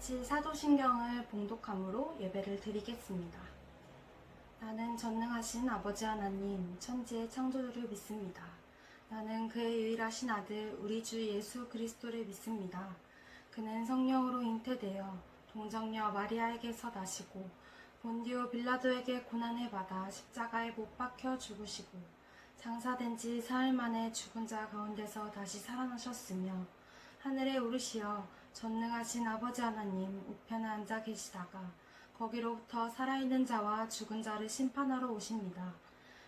같이 사도신경을 봉독함으로 예배를 드리겠습니다. 나는 전능하신 아버지 하나님, 천지의 창조주를 믿습니다. 나는 그의 유일하신 아들, 우리 주 예수 그리스도를 믿습니다. 그는 성령으로 잉태되어 동정녀 마리아에게서 나시고 본디오 빌라도에게 고난을 받아 십자가에 못 박혀 죽으시고 장사된 지 사흘 만에 죽은 자 가운데서 다시 살아나셨으며 하늘에 오르시어 전능하신 아버지 하나님 우편에 앉아 계시다가 거기로부터 살아있는 자와 죽은 자를 심판하러 오십니다.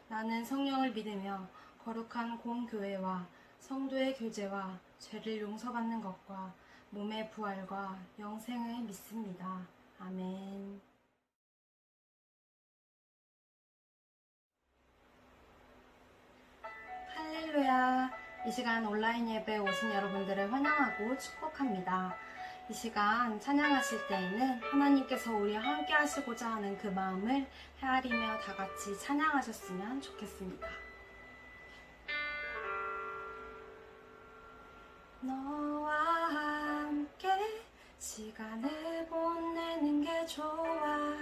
나는 성령을 믿으며 거룩한 공교회와 성도의 교제와 죄를 용서받는 것과 몸의 부활과 영생을 믿습니다. 아멘. 할렐루야. 이 시간 온라인 예배에 오신 여러분들을 환영하고 축복합니다. 이 시간 찬양하실 때에는 하나님께서 우리와 함께 하시고자 하는 그 마음을 헤아리며 다 같이 찬양하셨으면 좋겠습니다. 너와 함께 시간을 보내는 게 좋아.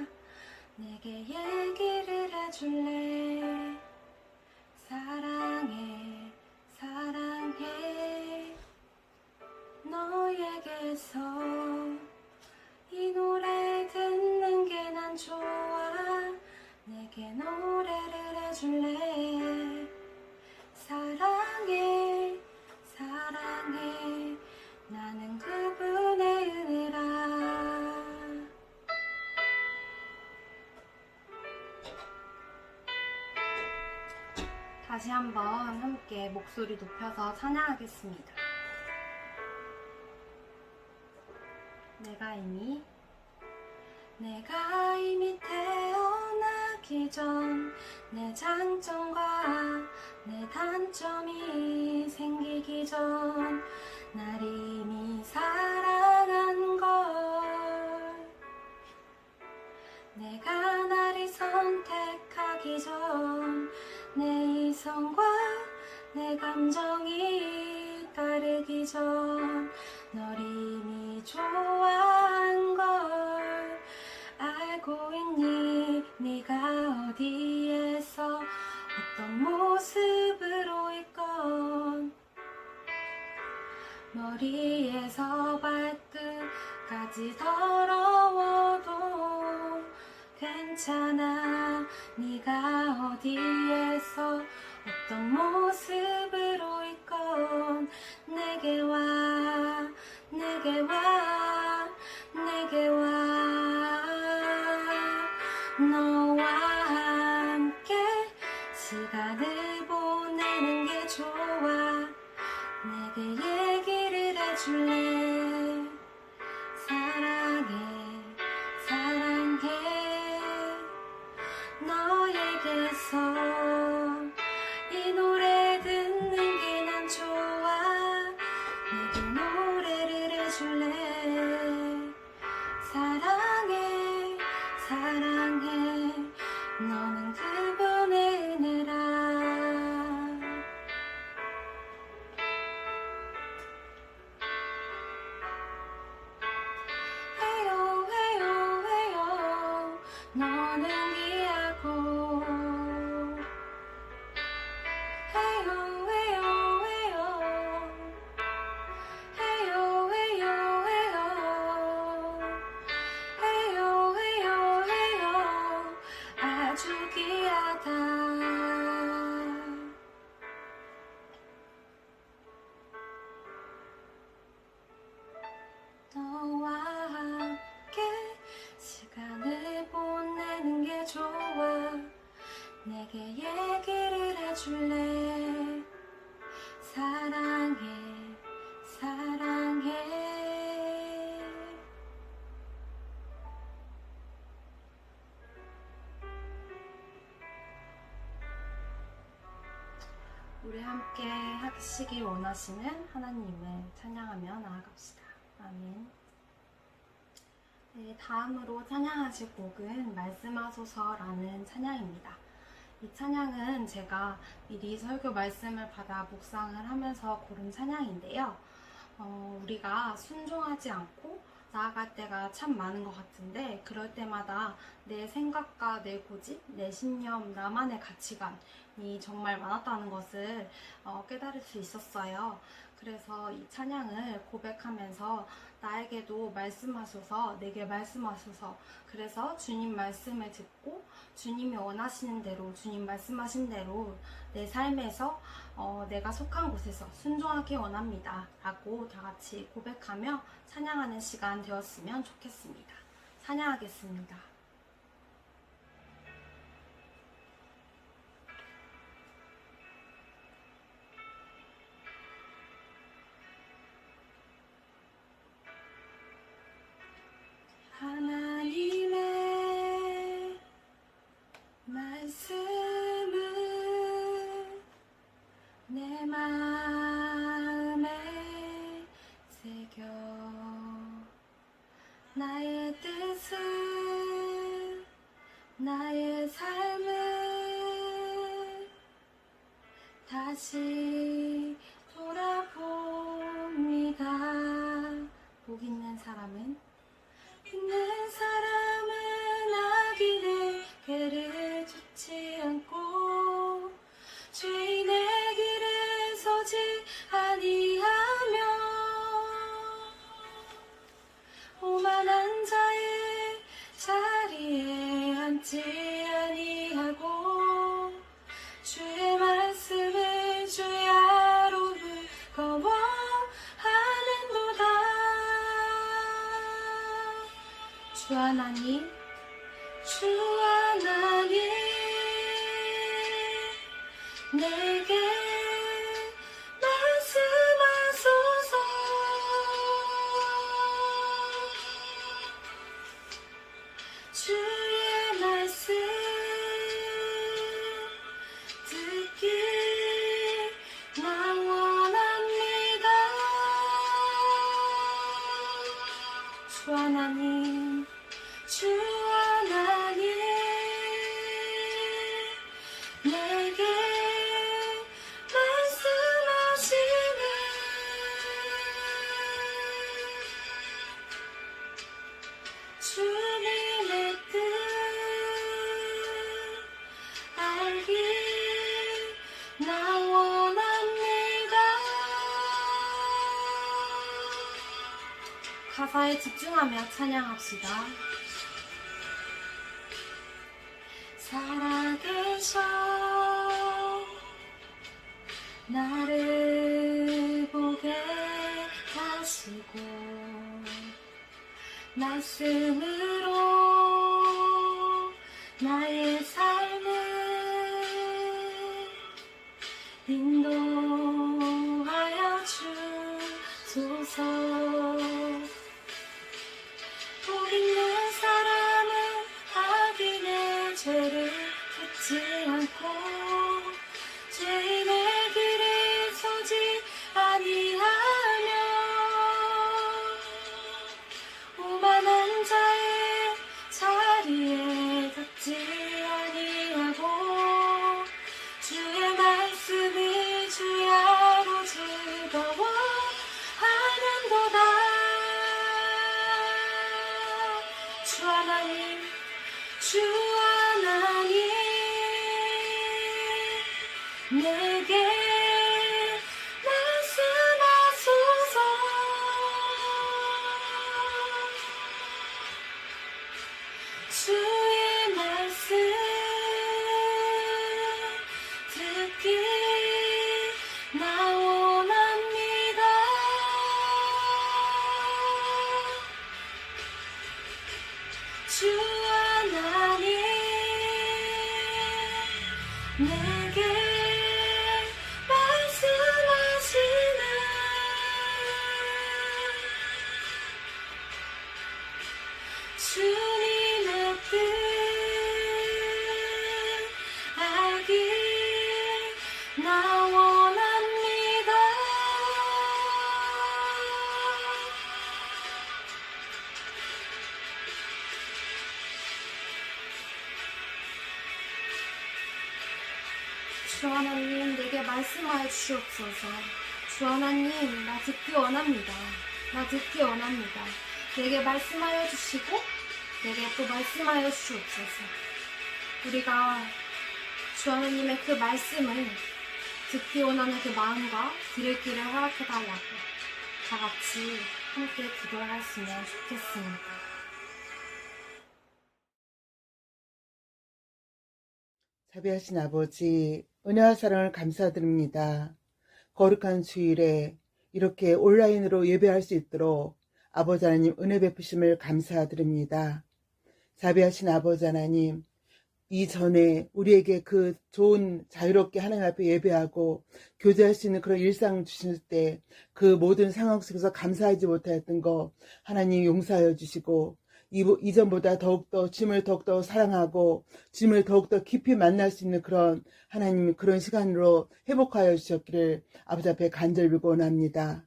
내게 얘기를 해줄래. 사랑해 사랑해. 너에게서 이 노래 듣는 게 난 좋아. 내게 노래를 해줄래. 사랑해 사랑해. 나는 그분의 은혜라. 다시 한번 함께 목소리 높여서 찬양하겠습니다. 내가 이미 태어나기 전 내 장점과 내 단점이 생기기 전 날 이미 사랑한 걸. 내가 나를 선택하기 전 내 이성과 내 감정이 다르기 전 널 이미 좋아한 걸 알고 있니. 네가 어디에서 어떤 모습으로 있건 머리에서 발끝까지 더러워도 괜찮아. 네가 어디에서 어떤 모습으로 있건 내게 와 내게 와 내게 와. 너와 함께 시간을 보내는 게 좋아. 내게 얘기를 해줄래. 사랑해 사랑해. 너에게서 이 노래 듣는 게 난 좋아. 내게 노래를 해줄래. 사랑해 사랑해. 너는 그분의 은혜라. 해요 해요 해요. 너는 귀하고 해요 해요 해요. 해요 해요 해요. 해요 해요 해요. 아주 귀하다. 너와 함께 시간을 보내는 게 좋아. 내게 얘기를 해줄래. 사랑해 사랑해. 우리 함께 하시길 원하시는 하나님을 찬양하며 나아갑시다. 아멘. 네, 다음으로 찬양하실 곡은 말씀하소서라는 찬양입니다. 이 찬양은 제가 미리 설교 말씀을 받아 묵상을 하면서 고른 찬양인데요. 우리가 순종하지 않고 나아갈 때가 참 많은 것 같은데, 그럴 때마다 내 생각과 내 고집, 내 신념, 나만의 가치관이 정말 많았다는 것을 깨달을 수 있었어요. 그래서 이 찬양을 고백하면서 나에게도 말씀하소서, 내게 말씀하소서. 그래서 주님 말씀을 듣고 주님이 원하시는 대로, 주님 말씀하신 대로 내 삶에서 내가 속한 곳에서 순종하기 원합니다 라고 다 같이 고백하며 찬양하는 시간 되었으면 좋겠습니다. 찬양하겠습니다. 하나님의 말씀을 내 마음에 새겨 나의 뜻을 나의 삶을 다시 돌아봅니다. 복 있는 사람은 악인의 길을 쫓지 않고 죄인의 길에 서지 아니하며 오만한 자의 자리에 앉지 아니하고 주의 말씀을 주야로 무거워하는도다. 주 하나님, 주 하나님, 내게 말씀하소서. 주의 말씀 듣기 나 원합니다. 주 하나님, 주 하나님, 내게 말씀하시네. 주님의 뜻 알기 나 원합니다. 가사에 집중하며 찬양합시다. 살아계셔 나를 보게 하시고 말씀으로 나의 삶을 인도하여 주소서. 복 있는 사람은 악인의 죄를 듣지 않고 죄인의 길에 서지 아니하며 오만한 자의 자리에 닿지 아니하고 주의 말씀이 주야로 즐거워하는도다. 주 하나님, 주 하나님, 내게 말씀하소서. 주의 말씀 듣기 나 원합니다. 주 하나님, 내게 말씀하시네. 주님의 뜻 알기 나 원합니다. 주 하나님, 내게 말씀하여 주옵소서. 주 하나님, 나 듣기 원합니다. 나 듣기 원합니다. 내게 말씀하여 주시고 내게 또 말씀하여 주옵소서. 우리가 주 하나님의 그 말씀을 듣기 원하는 그 마음과 들을 길을 허락해달라고 다 같이 함께 기도하였으면 좋겠습니다. 자비하신 아버지, 은혜와 사랑을 감사드립니다. 거룩한 주일에 이렇게 온라인으로 예배할 수 있도록 아버지 하나님 은혜 베푸심을 감사드립니다. 자비하신 아버지 하나님, 이전에 우리에게 그 좋은 자유롭게 하나님 앞에 예배하고 교제할 수 있는 그런 일상 주실 때 그 모든 상황 속에서 감사하지 못하였던 거 하나님 용서하여 주시고, 이전보다 더욱더 주님을 더욱더 사랑하고 주님을 더욱더 깊이 만날 수 있는 그런 하나님 그런 시간으로 회복하여 주셨기를 아버지 앞에 간절히 원합니다.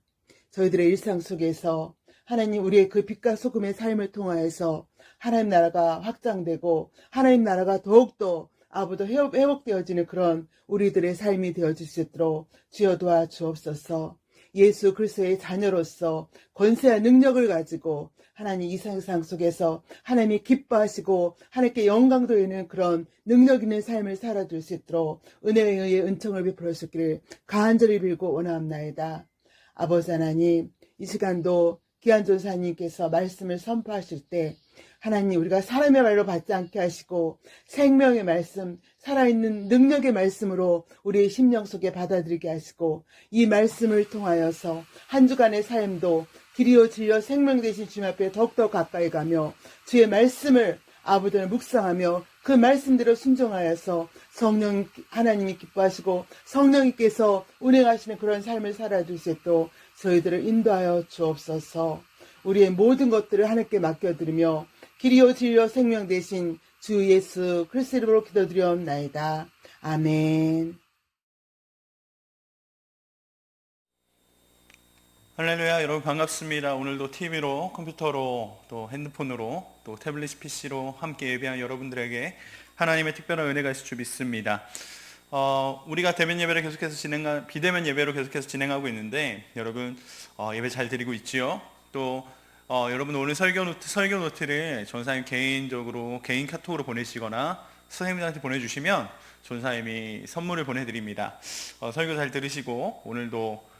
저희들의 일상 속에서 하나님 우리의 그 빛과 소금의 삶을 통하여서 하나님 나라가 확장되고 하나님 나라가 더욱더 아버지 회복되어지는 그런 우리들의 삶이 되어질 수 있도록 주여 도와주옵소서. 예수 그리스도의 자녀로서 권세와 능력을 가지고 하나님 이 세상 속에서 하나님이 기뻐하시고 하나님께 영광 돌리는 그런 능력 있는 삶을 살아줄 수 있도록 은혜에 의해 은총을 베풀어 주시기를 간절히 빌고 원하옵나이다. 아버지 하나님, 이 시간도 귀한 전사님께서 말씀을 선포하실 때 하나님 우리가 사람의 말로 받지 않게 하시고 생명의 말씀, 살아있는 능력의 말씀으로 우리의 심령 속에 받아들이게 하시고 이 말씀을 통하여서 한 주간의 삶도 길이요 진리요 생명 되신 주님 앞에 더욱더 가까이 가며 주의 말씀을 아버지를 묵상하며 그 말씀대로 순종하여서 성령 하나님이 기뻐하시고 성령님께서 운행하시는 그런 삶을 살아줄 수 있도록 저희들을 인도하여 주옵소서. 우리의 모든 것들을 하나님께 맡겨드리며 길이요 진리요 생명 되신 주 예수 그리스도 이름으로 기도드리옵나이다. 아멘. 할렐루야. 여러분 반갑습니다. 오늘도 TV로, 컴퓨터로, 또 핸드폰으로, 또 태블릿 PC로 함께 예배한 여러분들에게 하나님의 특별한 은혜가 있을 줄 믿습니다. 우리가 대면 예배를 계속해서 비대면 예배로 계속해서 진행하고 있는데 여러분 예배 잘 드리고 있지요? 또 여러분 오늘 설교 노트를 전사님 개인적으로 개인 카톡으로 보내시거나 선생님들한테 보내주시면 전사님이 선물을 보내드립니다. 설교 잘 들으시고 오늘도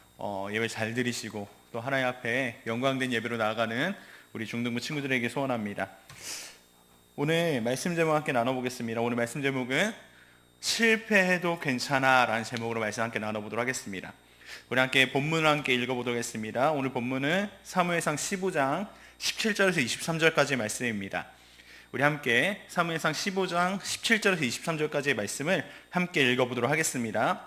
예배 잘 드리시고 또 하나님 앞에 영광된 예배로 나아가는 우리 중등부 친구들에게 소원합니다. 오늘 말씀 제목 함께 나눠보겠습니다. 오늘 말씀 제목은 실패해도 괜찮아 라는 제목으로 말씀 함께 나눠보도록 하겠습니다. 우리 함께 본문을 함께 읽어보도록 하겠습니다. 오늘 본문은 사무엘상 15장 17절에서 23절까지의 말씀입니다. 우리 함께 사무엘상 15장 17절에서 23절까지의 말씀을 함께 읽어보도록 하겠습니다.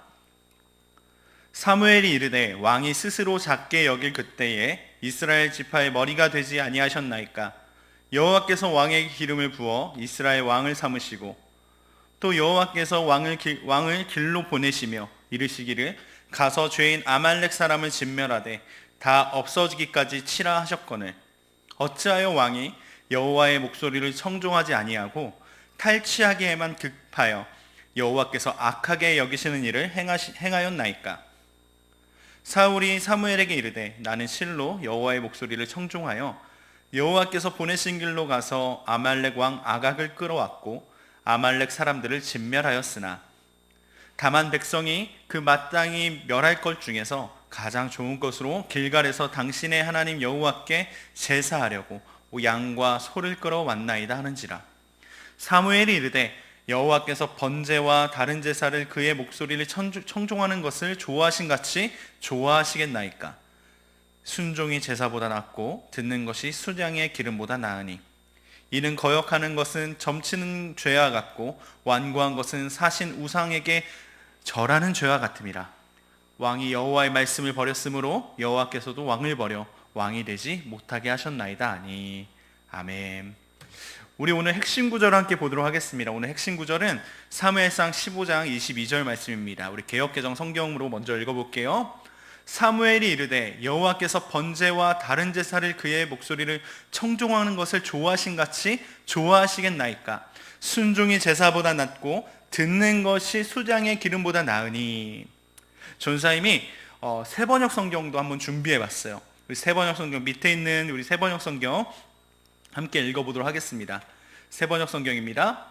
사무엘이 이르되 왕이 스스로 작게 여길 그때에 이스라엘 지파의 머리가 되지 아니하셨나이까. 여호와께서 왕에게 기름을 부어 이스라엘 왕을 삼으시고 또 여호와께서 왕을 길로 보내시며 이르시기를 가서 죄인 아말렉 사람을 진멸하되 다 없어지기까지 치라 하셨거늘 어찌하여 왕이 여호와의 목소리를 청종하지 아니하고 탈취하기에만 급하여 여호와께서 악하게 여기시는 일을 행하였나이까. 사울이 사무엘에게 이르되 나는 실로 여호와의 목소리를 청종하여 여호와께서 보내신 길로 가서 아말렉 왕 아각을 끌어왔고 아말렉 사람들을 진멸하였으나 다만 백성이 그 마땅히 멸할 것 중에서 가장 좋은 것으로 길갈에서 당신의 하나님 여호와께 제사하려고 양과 소를 끌어왔나이다 하는지라. 사무엘이 이르되 여호와께서 번제와 다른 제사를 그의 목소리를 청종하는 것을 좋아하신 같이 좋아하시겠나이까. 순종이 제사보다 낫고 듣는 것이 수량의 기름보다 나으니 이는 거역하는 것은 점치는 죄와 같고 완고한 것은 사신 우상에게 절하는 죄와 같음이라. 왕이 여호와의 말씀을 버렸으므로 여호와께서도 왕을 버려 왕이 되지 못하게 하셨나이다 하니. 아멘. 우리 오늘 핵심 구절을 함께 보도록 하겠습니다. 오늘 핵심 구절은 사무엘상 15장 22절 말씀입니다. 우리 개역개정 성경으로 먼저 읽어볼게요. 사무엘이 이르되 여호와께서 번제와 다른 제사를 그의 목소리를 청종하는 것을 좋아하신 같이 좋아하시겠나이까. 순종이 제사보다 낫고 듣는 것이 수장의 기름보다 나으니. 전사님이 세 번역 성경도 한번 준비해봤어요. 우리 세번역 성경 밑에 있는 우리 세번역 성경 함께 읽어보도록 하겠습니다. 세번역 성경입니다.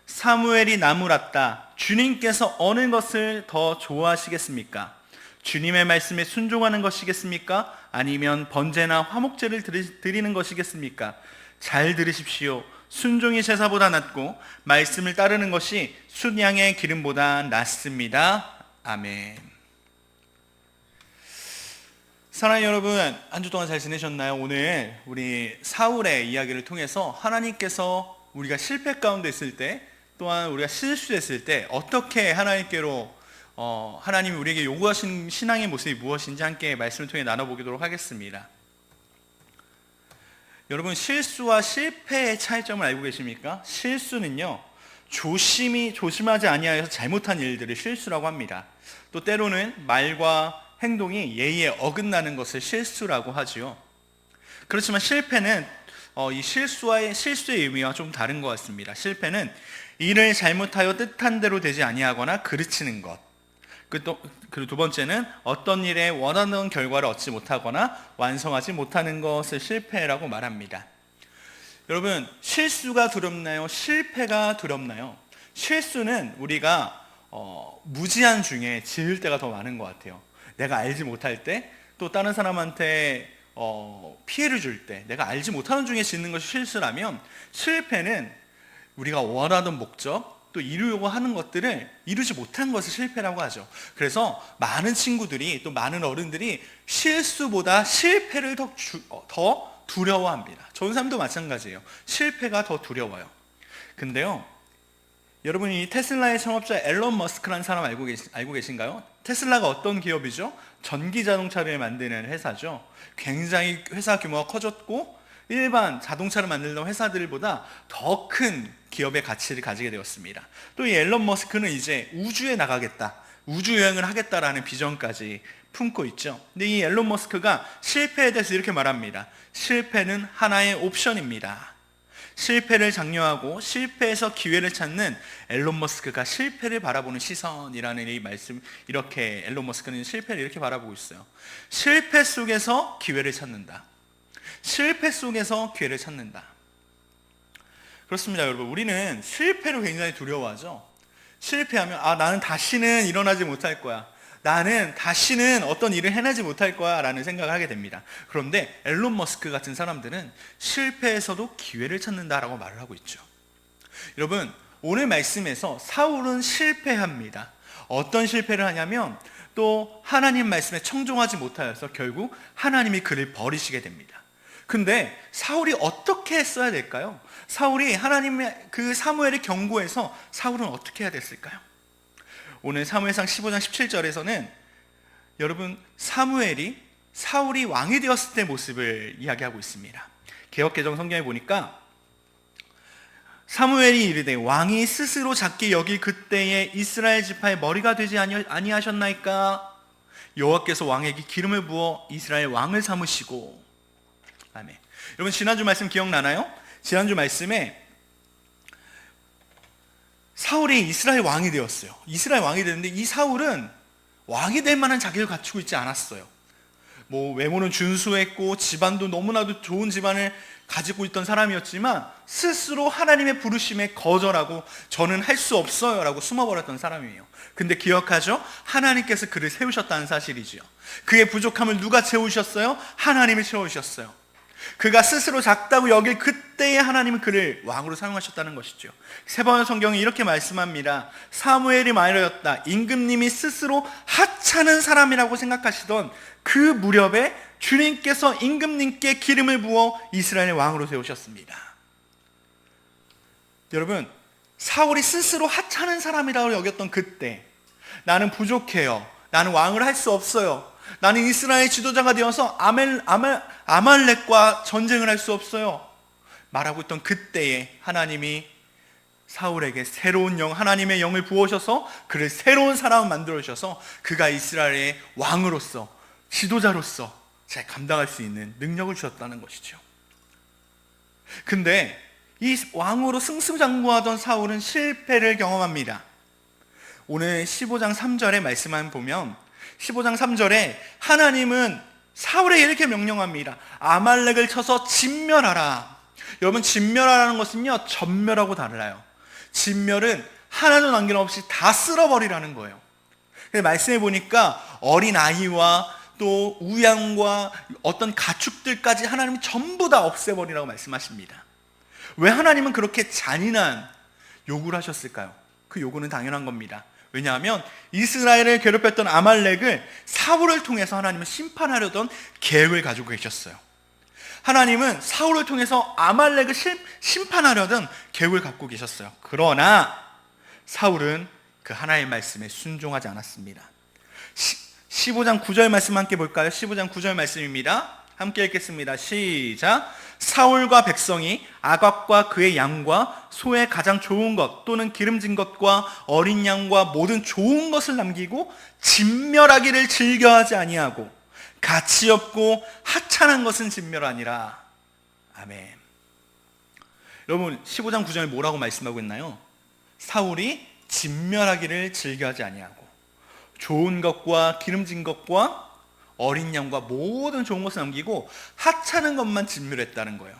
사무엘이 나무랐다. 주님께서 어느 것을 더 좋아하시겠습니까? 주님의 말씀에 순종하는 것이겠습니까? 아니면 번제나 화목제를 드리는 것이겠습니까? 잘 들으십시오. 순종이 제사보다 낫고 말씀을 따르는 것이 순양의 기름보다 낫습니다. 아멘. 사랑하는 여러분, 한 주 동안 잘 지내셨나요? 오늘 우리 사울의 이야기를 통해서 하나님께서 우리가 실패 가운데 있을 때, 또한 우리가 실수했을 때 어떻게 하나님께로 하나님이 우리에게 요구하신 신앙의 모습이 무엇인지 함께 말씀을 통해 나눠보도록 하겠습니다. 여러분, 실수와 실패의 차이점을 알고 계십니까? 실수는요, 조심하지 아니하여서 잘못한 일들을 실수라고 합니다. 또 때로는 말과 행동이 예의에 어긋나는 것을 실수라고 하지요. 그렇지만 실패는 이 실수의 의미와 좀 다른 것 같습니다. 실패는 일을 잘못하여 뜻한 대로 되지 아니하거나 그르치는 것. 그리고 두 번째는 어떤 일에 원하는 결과를 얻지 못하거나 완성하지 못하는 것을 실패라고 말합니다. 여러분, 실수가 두렵나요? 실패가 두렵나요? 실수는 우리가 무지한 중에 지을 때가 더 많은 것 같아요. 내가 알지 못할 때, 또 다른 사람한테 피해를 줄 때, 내가 알지 못하는 중에 짓는 것이 실수라면, 실패는 우리가 원하던 목적, 또 이루려고 하는 것들을 이루지 못한 것을 실패라고 하죠. 그래서 많은 친구들이, 또 많은 어른들이 실수보다 실패를 더 두려워합니다. 좋은 사람도 마찬가지예요. 실패가 더 두려워요. 근데요, 여러분이 테슬라의 창업자 앨런 머스크라는 사람 알고 계신가요? 테슬라가 어떤 기업이죠? 전기 자동차를 만드는 회사죠. 굉장히 회사 규모가 커졌고 일반 자동차를 만드는 회사들보다 더 큰 기업의 가치를 가지게 되었습니다. 또 이 앨런 머스크는 이제 우주에 나가겠다, 우주 여행을 하겠다라는 비전까지 품고 있죠. 근데 이 앨런 머스크가 실패에 대해서 이렇게 말합니다. 실패는 하나의 옵션입니다. 실패를 장려하고 실패에서 기회를 찾는 앨런 머스크가 실패를 바라보는 시선이라는 이 말씀, 이렇게 앨런 머스크는 실패를 이렇게 바라보고 있어요. 실패 속에서 기회를 찾는다. 실패 속에서 기회를 찾는다. 그렇습니다, 여러분. 우리는 실패를 굉장히 두려워하죠. 실패하면 나는 다시는 일어나지 못할 거야. 나는 다시는 어떤 일을 해내지 못할 거야 라는 생각을 하게 됩니다. 그런데 앨런 머스크 같은 사람들은 실패에서도 기회를 찾는다라고 말을 하고 있죠. 여러분, 오늘 말씀에서 사울은 실패합니다. 어떤 실패를 하냐면 또 하나님 말씀에 청종하지 못하여서 결국 하나님이 그를 버리시게 됩니다. 근데 사울이 어떻게 했어야 될까요? 사울이 하나님의 그 사무엘의 경고에서 사울은 어떻게 해야 됐을까요? 오늘 사무엘상 15장 17절에서는 여러분, 사울이 왕이 되었을 때 모습을 이야기하고 있습니다. 개역개정 성경에 보니까 사무엘이 이르되 왕이 스스로 작게 여길 그때에 이스라엘 지파의 머리가 되지 아니하셨나이까? 여호와께서 왕에게 기름을 부어 이스라엘 왕을 삼으시고. 아멘. 여러분, 지난주 말씀 기억나나요? 지난주 말씀에 사울이 이스라엘 왕이 되었어요. 이스라엘 왕이 되는데 이 사울은 왕이 될 만한 자격을 갖추고 있지 않았어요. 외모는 준수했고 집안도 너무나도 좋은 집안을 가지고 있던 사람이었지만 스스로 하나님의 부르심에 거절하고 저는 할 수 없어요 라고 숨어버렸던 사람이에요. 근데 기억하죠? 하나님께서 그를 세우셨다는 사실이지요. 그의 부족함을 누가 채우셨어요? 하나님이 채우셨어요. 그가 스스로 작다고 여길 그때에 하나님은 그를 왕으로 사용하셨다는 것이죠. 세번역 성경이 이렇게 말씀합니다. 사무엘이 말하였다. 임금님이 스스로 하찮은 사람이라고 생각하시던 그 무렵에 주님께서 임금님께 기름을 부어 이스라엘의 왕으로 세우셨습니다. 여러분, 사울이 스스로 하찮은 사람이라고 여겼던 그때, 나는 부족해요, 나는 왕을 할 수 없어요, 나는 이스라엘 지도자가 되어서 아말렉과 전쟁을 할 수 없어요 말하고 있던 그때에 하나님이 사울에게 새로운 하나님의 영을 부어셔서 그를 새로운 사람을 만들어 주셔서 그가 이스라엘의 왕으로서, 지도자로서 잘 감당할 수 있는 능력을 주셨다는 것이죠. 근데 이 왕으로 승승장구하던 사울은 실패를 경험합니다. 오늘 15장 3절의 말씀만 보면 15장 3절에 하나님은 사울에게 이렇게 명령합니다. 아말렉을 쳐서 진멸하라. 여러분, 진멸하라는 것은요, 전멸하고 달라요. 진멸은 하나도 남김없이 다 쓸어버리라는 거예요. 근데 말씀해 보니까 어린 아이와 또 우양과 어떤 가축들까지 하나님이 전부 다 없애버리라고 말씀하십니다. 왜 하나님은 그렇게 잔인한 요구를 하셨을까요? 그 요구는 당연한 겁니다. 왜냐하면 이스라엘을 괴롭혔던 아말렉을 사울을 통해서 하나님은 심판하려던 계획을 가지고 계셨어요. 하나님은 사울을 통해서 아말렉을 심판하려던 계획을 갖고 계셨어요. 그러나 사울은 그 하나님의 말씀에 순종하지 않았습니다. 15장 9절 말씀 함께 볼까요? 15장 9절 말씀입니다. 함께 읽겠습니다. 시작. 사울과 백성이 아각과 그의 양과 소의 가장 좋은 것 또는 기름진 것과 어린 양과 모든 좋은 것을 남기고 진멸하기를 즐겨하지 아니하고 가치 없고 하찮은 것은 진멸하니라. 아멘. 여러분, 15장 9절에 뭐라고 말씀하고 있나요? 사울이 진멸하기를 즐겨하지 아니하고 좋은 것과 기름진 것과 어린 양과 모든 좋은 것을 남기고 하찮은 것만 진멸했다는 거예요.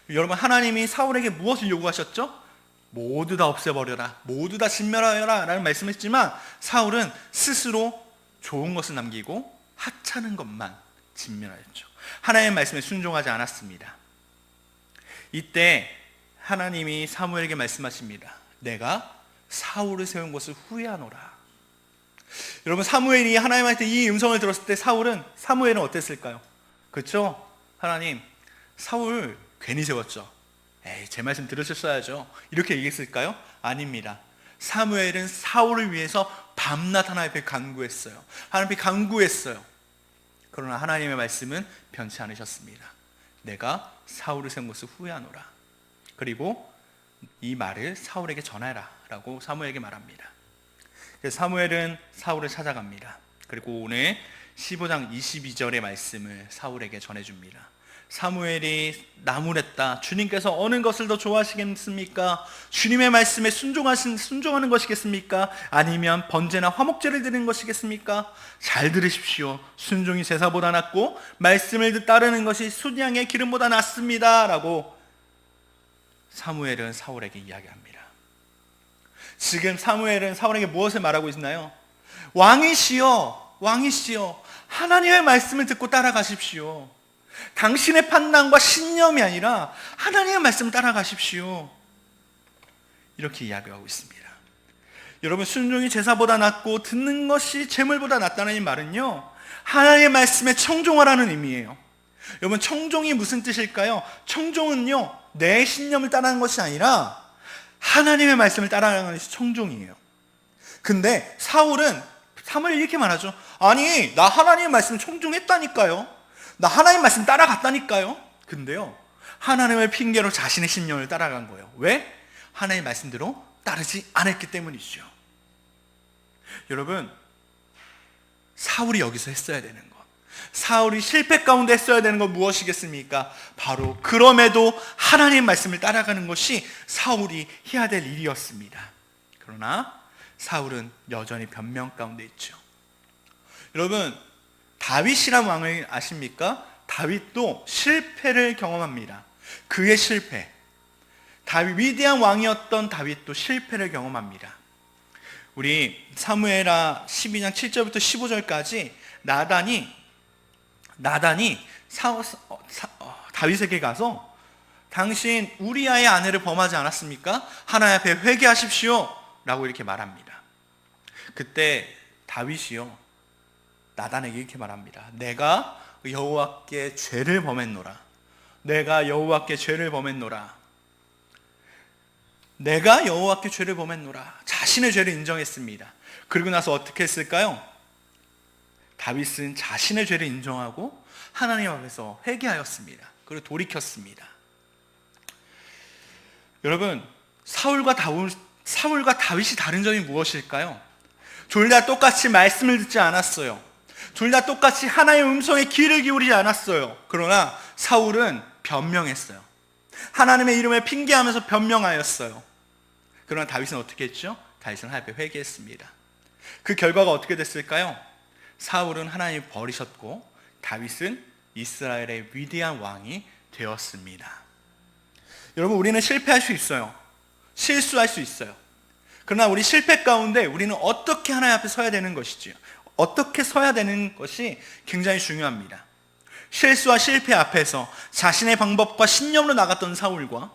여러분, 하나님이 사울에게 무엇을 요구하셨죠? 모두 다 없애버려라, 모두 다 진멸하여라 라는 말씀했지만 사울은 스스로 좋은 것을 남기고 하찮은 것만 진멸하였죠. 하나님의 말씀에 순종하지 않았습니다. 이때 하나님이 사무엘에게 말씀하십니다. 내가 사울을 세운 것을 후회하노라. 여러분, 사무엘이 하나님한테 이 음성을 들었을 때 사무엘은 어땠을까요? 그렇죠? 하나님, 사울 괜히 세웠죠. 에이, 제 말씀 들으셨어야죠. 이렇게 얘기했을까요? 아닙니다. 사무엘은 사울을 위해서 밤낮 하나님 앞에 간구했어요. 하나님 앞에 간구했어요. 그러나 하나님의 말씀은 변치 않으셨습니다. 내가 사울을 세운 것을 후회하노라. 그리고 이 말을 사울에게 전하라 라고 사무엘에게 말합니다. 그래서 사무엘은 사울을 찾아갑니다. 그리고 오늘 15장 22절의 말씀을 사울에게 전해줍니다. 사무엘이 나무랬다. 주님께서 어느 것을 더 좋아하시겠습니까? 주님의 말씀에 순종하는 것이겠습니까? 아니면 번제나 화목제를 드리는 것이겠습니까? 잘 들으십시오. 순종이 제사보다 낫고 말씀을 따르는 것이 순양의 기름보다 낫습니다 라고 사무엘은 사울에게 이야기합니다. 지금 사무엘은 사울에게 무엇을 말하고 있나요? 왕이시여, 왕이시여, 하나님의 말씀을 듣고 따라가십시오. 당신의 판단과 신념이 아니라 하나님의 말씀을 따라가십시오. 이렇게 이야기하고 있습니다. 여러분, 순종이 제사보다 낫고 듣는 것이 재물보다 낫다는 이 말은요, 하나님의 말씀에 청종하라는 의미예요. 여러분, 청종이 무슨 뜻일까요? 청종은요, 내 신념을 따르는 것이 아니라 하나님의 말씀을 따라가는 것이 청종이에요. 근데 사무엘이 이렇게 말하죠. 아니, 나 하나님의 말씀 청종했다니까요. 나 하나님의 말씀 따라갔다니까요. 근데요, 하나님을 핑계로 자신의 신념을 따라간 거예요. 왜? 하나님의 말씀대로 따르지 않았기 때문이죠. 여러분, 사울이 여기서 했어야 되는 것, 사울이 실패 가운데 했어야 되는 건 무엇이겠습니까? 바로 그럼에도 하나님의 말씀을 따라가는 것이 사울이 해야 될 일이었습니다. 그러나 사울은 여전히 변명 가운데 있죠. 여러분, 다윗이란 왕을 아십니까? 다윗도 실패를 경험합니다. 그의 실패, 위대한 왕이었던 다윗도 실패를 경험합니다. 우리 사무엘하 12장 7절부터 15절까지 나단이 다윗에게 가서 당신 우리아의 아내를 범하지 않았습니까? 하나님 앞에 회개하십시오 라고 이렇게 말합니다. 그때 다윗이요, 나단에게 이렇게 말합니다. 내가 여호와께 죄를 범했노라. 내가 여호와께 죄를 범했노라. 내가 여호와께 죄를 범했노라. 자신의 죄를 인정했습니다. 그리고 나서 어떻게 했을까요? 다윗은 자신의 죄를 인정하고 하나님 앞에서 회개하였습니다. 그리고 돌이켰습니다. 여러분, 사울과 다윗이 다른 점이 무엇일까요? 둘 다 똑같이 말씀을 듣지 않았어요. 둘 다 똑같이 하나님의 음성에 귀를 기울이지 않았어요. 그러나 사울은 변명했어요. 하나님의 이름을 핑계하면서 변명하였어요. 그러나 다윗은 어떻게 했죠? 다윗은 하나님 앞에 회개했습니다. 그 결과가 어떻게 됐을까요? 사울은 하나님을 버리셨고 다윗은 이스라엘의 위대한 왕이 되었습니다. 여러분, 우리는 실패할 수 있어요. 실수할 수 있어요. 그러나 우리 실패 가운데 우리는 어떻게 하나님 앞에 서야 되는 것이지요. 어떻게 서야 되는 것이 굉장히 중요합니다. 실수와 실패 앞에서 자신의 방법과 신념으로 나갔던 사울과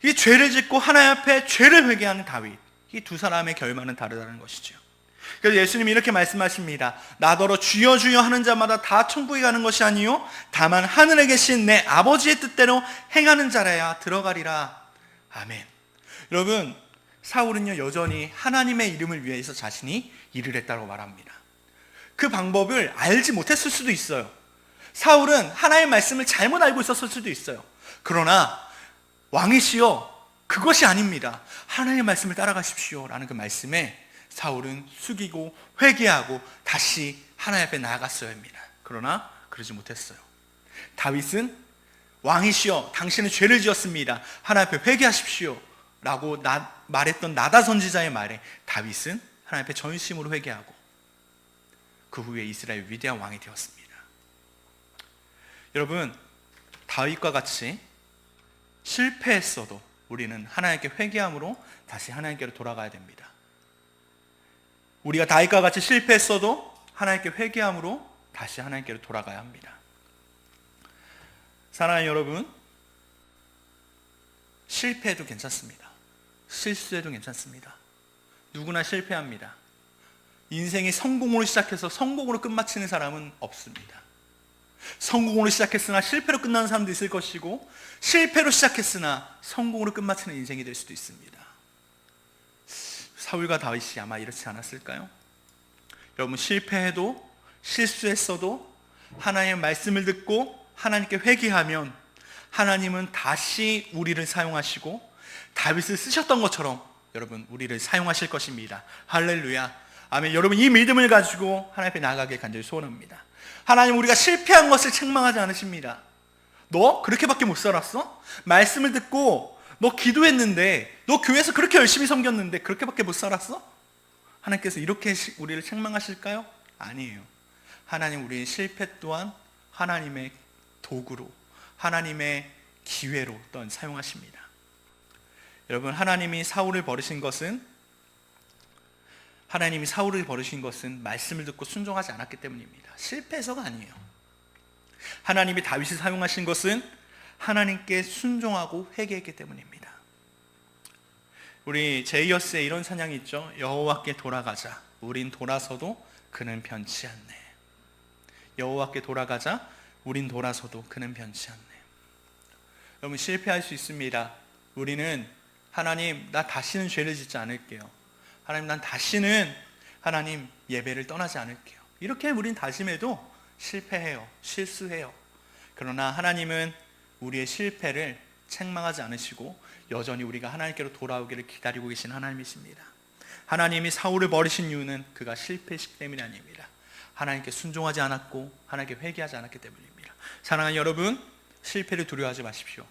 이 죄를 짓고 하나님 앞에 죄를 회개하는 다윗, 이 두 사람의 결말은 다르다는 것이죠. 그래서 예수님이 이렇게 말씀하십니다. 나더러 주여 주여 하는 자마다 다 천국에 가는 것이 아니요 다만 하늘에 계신 내 아버지의 뜻대로 행하는 자라야 들어가리라. 아멘. 여러분, 사울은요 여전히 하나님의 이름을 위해서 자신이 일을 했다고 말합니다. 그 방법을 알지 못했을 수도 있어요. 사울은 하나님의 말씀을 잘못 알고 있었을 수도 있어요. 그러나 왕이시여, 그것이 아닙니다. 하나님의 말씀을 따라가십시오 라는 그 말씀에 사울은 숙이고 회개하고 다시 하나님 앞에 나아갔어야 합니다. 그러나 그러지 못했어요. 다윗은 왕이시여, 당신은 죄를 지었습니다. 하나님 앞에 회개하십시오 라고 말했던 나다 선지자의 말에 다윗은 하나님 앞에 전심으로 회개하고 그 후에 이스라엘 위대한 왕이 되었습니다. 여러분, 다윗과 같이 실패했어도 우리는 하나님께 회개함으로 다시 하나님께로 돌아가야 됩니다. 우리가 다윗과 같이 실패했어도 하나님께 회개함으로 다시 하나님께로 돌아가야 합니다. 사랑하는 여러분, 실패해도 괜찮습니다. 실수해도 괜찮습니다. 누구나 실패합니다. 인생이 성공으로 시작해서 성공으로 끝마치는 사람은 없습니다. 성공으로 시작했으나 실패로 끝나는 사람도 있을 것이고, 실패로 시작했으나 성공으로 끝마치는 인생이 될 수도 있습니다. 사울과 다윗이 아마 이렇지 않았을까요? 여러분, 실패해도 실수했어도 하나님의 말씀을 듣고 하나님께 회개하면 하나님은 다시 우리를 사용하시고 다윗을 쓰셨던 것처럼 여러분 우리를 사용하실 것입니다. 할렐루야, 아멘. 여러분, 이 믿음을 가지고 하나님 앞에 나아가길 간절히 소원합니다. 하나님, 우리가 실패한 것을 책망하지 않으십니다. 너 그렇게밖에 못 살았어? 말씀을 듣고 너 기도했는데, 너 교회에서 그렇게 열심히 섬겼는데 그렇게밖에 못 살았어? 하나님께서 이렇게 우리를 책망하실까요? 아니에요. 하나님 우리의 실패 또한 하나님의 도구로, 하나님의 기회로 또한 사용하십니다. 여러분, 하나님이 사울을 버리신 것은 말씀을 듣고 순종하지 않았기 때문입니다. 실패해서가 아니에요. 하나님이 다윗을 사용하신 것은 하나님께 순종하고 회개했기 때문입니다. 우리 제이어스에 이런 찬양이 있죠. 여호와께 돌아가자, 우린 돌아서도 그는 변치 않네. 여호와께 돌아가자, 우린 돌아서도 그는 변치 않네. 여러분, 실패할 수 있습니다. 우리는 하나님, 나 다시는 죄를 짓지 않을게요. 하나님, 난 다시는 하나님 예배를 떠나지 않을게요. 이렇게 우린 다짐해도 실패해요. 실수해요. 그러나 하나님은 우리의 실패를 책망하지 않으시고 여전히 우리가 하나님께로 돌아오기를 기다리고 계신 하나님이십니다. 하나님이 사울을 버리신 이유는 그가 실패했기 때문이 아닙니다. 하나님께 순종하지 않았고 하나님께 회개하지 않았기 때문입니다. 사랑하는 여러분, 실패를 두려워하지 마십시오.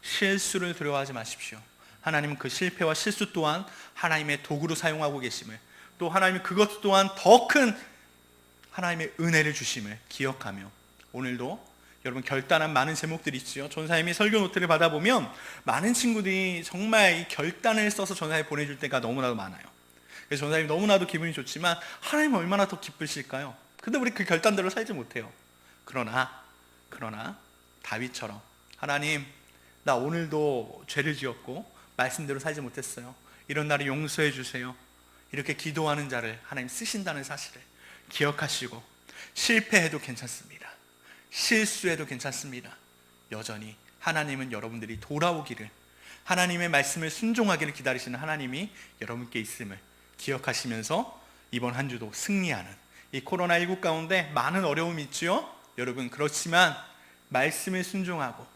실수를 두려워하지 마십시오. 하나님은 그 실패와 실수 또한 하나님의 도구로 사용하고 계심을, 또 하나님이 그것 또한 더 큰 하나님의 은혜를 주심을 기억하며, 오늘도 여러분 결단한 많은 제목들이 있죠. 전사님이 설교 노트를 받아보면 많은 친구들이 정말 이 결단을 써서 전사에 보내줄 때가 너무나도 많아요. 그래서 전사님이 너무나도 기분이 좋지만 하나님은 얼마나 더 기쁘실까요? 근데 우리 그 결단대로 살지 못해요. 그러나 다윗처럼, 하나님, 나 오늘도 죄를 지었고 말씀대로 살지 못했어요. 이런 날을 용서해 주세요. 이렇게 기도하는 자를 하나님 쓰신다는 사실을 기억하시고, 실패해도 괜찮습니다. 실수해도 괜찮습니다. 여전히 하나님은 여러분들이 돌아오기를, 하나님의 말씀을 순종하기를 기다리시는 하나님이 여러분께 있음을 기억하시면서 이번 한 주도 승리하는, 이 코로나19 가운데 많은 어려움이 있죠. 여러분, 그렇지만 말씀을 순종하고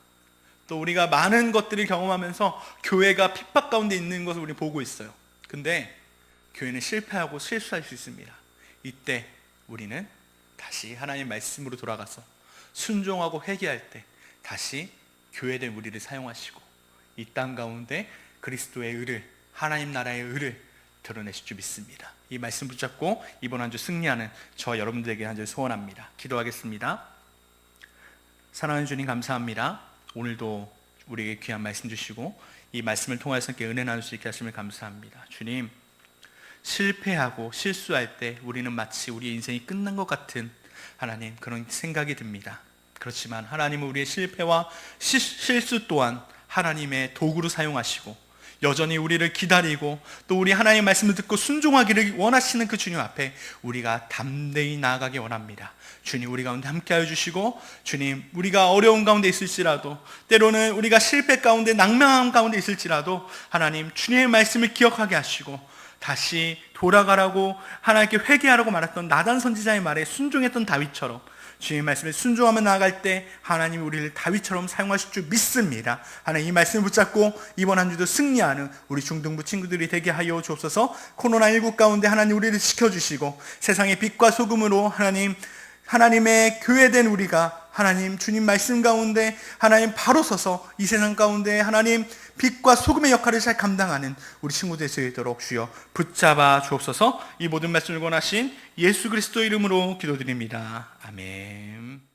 또 우리가 많은 것들을 경험하면서 교회가 핍박 가운데 있는 것을 우리 보고 있어요. 근데 교회는 실패하고 실수할 수 있습니다. 이때 우리는 다시 하나님의 말씀으로 돌아가서 순종하고 회개할 때 다시 교회된 우리를 사용하시고 이 땅 가운데 그리스도의 의를, 하나님 나라의 의를 드러내실 줄 믿습니다. 이 말씀 붙잡고 이번 한 주 승리하는 저 여러분들에게 한 주 소원합니다. 기도하겠습니다. 사랑하는 주님 감사합니다. 오늘도 우리에게 귀한 말씀 주시고 이 말씀을 통해서 함께 은혜 나눌 수 있게 하심을 감사합니다. 주님, 실패하고 실수할 때 우리는 마치 우리의 인생이 끝난 것 같은 하나님 그런 생각이 듭니다. 그렇지만 하나님은 우리의 실패와 실수 또한 하나님의 도구로 사용하시고 여전히 우리를 기다리고 또 우리 하나님의 말씀을 듣고 순종하기를 원하시는 그 주님 앞에 우리가 담대히 나아가기 원합니다. 주님, 우리 가운데 함께하여 주시고, 주님, 우리가 어려운 가운데 있을지라도, 때로는 우리가 실패 가운데 낭망함 가운데 있을지라도 하나님 주님의 말씀을 기억하게 하시고 다시 돌아가라고 하나님께 회개하라고 말했던 나단 선지자의 말에 순종했던 다윗처럼 주님의 말씀에 순종하며 나아갈 때 하나님이 우리를 다윗처럼 사용하실 줄 믿습니다. 하나님, 이 말씀을 붙잡고 이번 한 주도 승리하는 우리 중등부 친구들이 되게 하여 주옵소서. 코로나19 가운데 하나님 우리를 지켜주시고 세상의 빛과 소금으로 하나님의 교회된 우리가 하나님 주님 말씀 가운데 하나님 바로 서서 이 세상 가운데 하나님 빛과 소금의 역할을 잘 감당하는 우리 친구들 되도록 주여 붙잡아 주옵소서. 이 모든 말씀을 권하신 예수 그리스도 이름으로 기도드립니다. 아멘.